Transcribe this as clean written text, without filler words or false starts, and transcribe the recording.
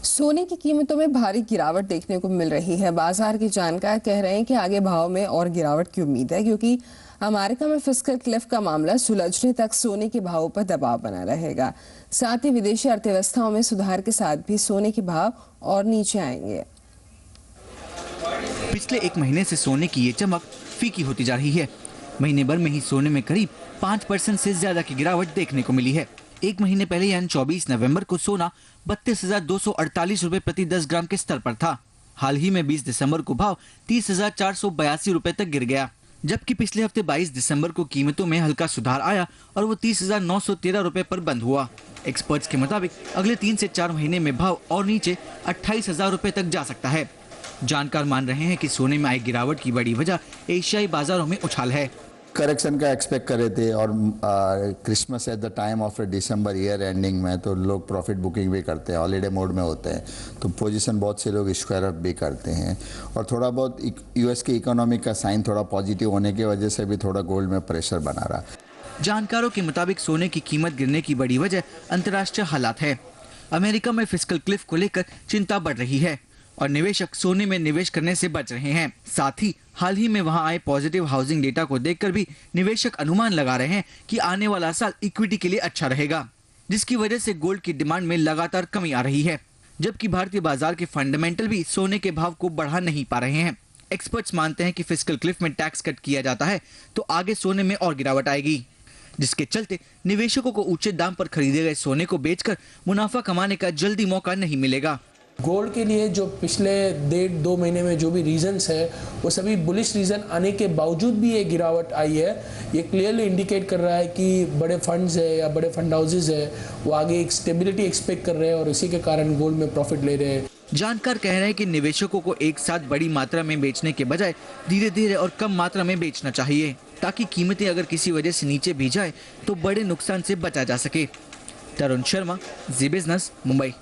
सोने की कीमतों में भारी गिरावट देखने को मिल रही है। बाजार के जानकार कह रहे हैं कि आगे भाव में और गिरावट की उम्मीद है, क्योंकि अमेरिका में फिस्कल क्लिफ का मामला सुलझने तक सोने के भावों पर दबाव बना रहेगा। साथ ही विदेशी अर्थव्यवस्थाओं में सुधार के साथ भी सोने के भाव और नीचे आएंगे। पिछले एक महीने से सोने की ये चमक फीकी होती जा रही है। महीने भर में ही सोने में करीब 5% से ज्यादा की गिरावट देखने को मिली है। एक महीने पहले यानी 24 नवंबर को सोना 32,248 रुपए प्रति 10 ग्राम के स्तर पर था। हाल ही में 20 दिसंबर को भाव 30,482 रुपए तक गिर गया, जबकि पिछले हफ्ते 22 दिसंबर को कीमतों में हल्का सुधार आया और वो 30,913 रुपए पर बंद हुआ। एक्सपर्ट्स के मुताबिक अगले 3 से 4 महीने में भाव और नीचे 28,000 रुपए तक जा सकता है। जानकार मान रहे हैं कि सोने में आई गिरावट की बड़ी वजह एशियाई बाजारों में उछाल है। करेक्शन का एक्सपेक्ट कर रहे थे और Christmas at the time of December year ending में तो लोग प्रॉफिट बुकिंग भी करते हैं, हॉलीडे मोड में होते हैं, तो पोजीशन बहुत से लोग स्क्वायर अप भी करते हैं। और थोड़ा बहुत यूएस की इकोनॉमी का साइन थोड़ा पॉजिटिव होने की वजह से भी थोड़ा गोल्ड में प्रेशर बना रहा। जानकारों के मुताबिक सोने की कीमत गिरने की बड़ी वजह अंतर्राष्ट्रीय हालात है। अमेरिका में फिस्कल क्लिफ को लेकर चिंता बढ़ रही है और निवेशक सोने में निवेश करने से बच रहे हैं। साथ ही हाल ही में वहां आए पॉजिटिव हाउसिंग डेटा को देखकर भी निवेशक अनुमान लगा रहे हैं कि आने वाला साल इक्विटी के लिए अच्छा रहेगा, जिसकी वजह से गोल्ड की डिमांड में लगातार कमी आ रही है। जबकि भारतीय बाजार के फंडामेंटल भी सोने के भाव को बढ़ा नहीं पा रहे हैं। एक्सपर्ट्स मानते हैं कि फिस्कल क्लिफ में टैक्स कट किया जाता है तो आगे सोने में और गिरावट आएगी, जिसके चलते निवेशकों को ऊंचे दाम पर खरीदे गए सोने को बेचकर मुनाफा कमाने का जल्दी मौका नहीं मिलेगा। गोल्ड के लिए जो पिछले 1.5-2 महीने में जो भी रीजंस है वो सभी बुलिश रीजन आने के बावजूद भी ये गिरावट आई है। ये क्लियरली इंडिकेट कर रहा है कि बड़े फंड्स है या बड़े फंड हाउसेज है वो आगे एक स्टेबिलिटी एक्सपेक्ट कर रहे हैं और इसी के कारण गोल्ड में प्रॉफिट ले रहे हैं। जानकार कह रहे हैं कि निवेशकों को एक साथ बड़ी मात्रा में बेचने के बजाय धीरे धीरे और कम मात्रा में बेचना चाहिए, ताकि कीमतें अगर किसी वजह से नीचे भी जाए तो बड़े नुकसान से बचा जा सके। तरुण शर्मा, जी बिजनेस, मुंबई।